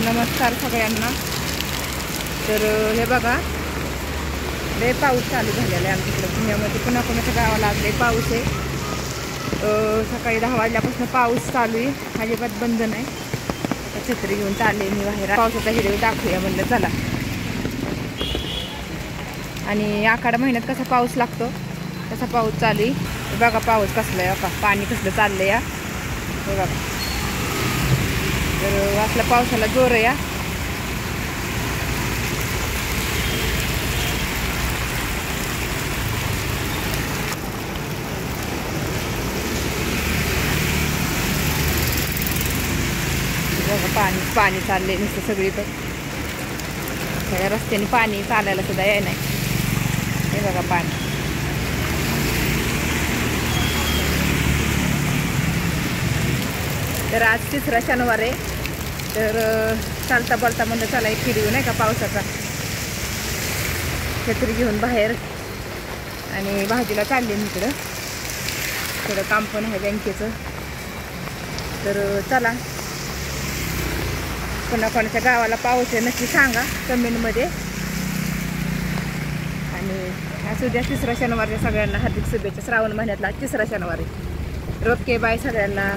नमस्कार सगळ्यांना। तर हे बघा, लय पाऊस चालू झालेला आहे आमच्याकडे पुण्यामध्ये। पुन्हा कोणाच्या गावाला आज लय पाऊस आहे। सकाळी 10 वाजल्यापासून पाऊस चालू आहे, अजिबात बंद नाही। छत्री घेऊन चालले मी बाहेर, पावसाचा व्हिडिओ दाखवूया म्हणलं चला। आणि आखाड महिन्यात कसा पाऊस लागतो तसा पाऊस चालू आहे। बघा पाऊस कसला आहे, बघा पाणी कसलं चाललं या, हे बघा। तर असला पावसाला जोर आहे या। पाणी पाणी चालले नुसतं सगळीकडे, सगळ्या रस्त्याने पाणी, चालायला सुद्धा याय नाही। हे बघा पाणी। तर आज 3रा शनिवार आहे, तर चालता बोलता म्हणलं चला एक व्हिडिओ नाही का पावसाचा। छत्री घेऊन बाहेर आणि भाजीला चालले मी इकडं, थोडं काम पण आहे बँकेचं। तर चला, कोणा कोणाच्या गावाला पाऊस आहे नक्की सांगा कमेंटमध्ये। आणि असू द्या 3रा शनिवारच्या सगळ्यांना हार्दिक शुभेच्छा। श्रावण महिन्यातला 3रा शनिवार आहे। ओके बाय सगळ्यांना।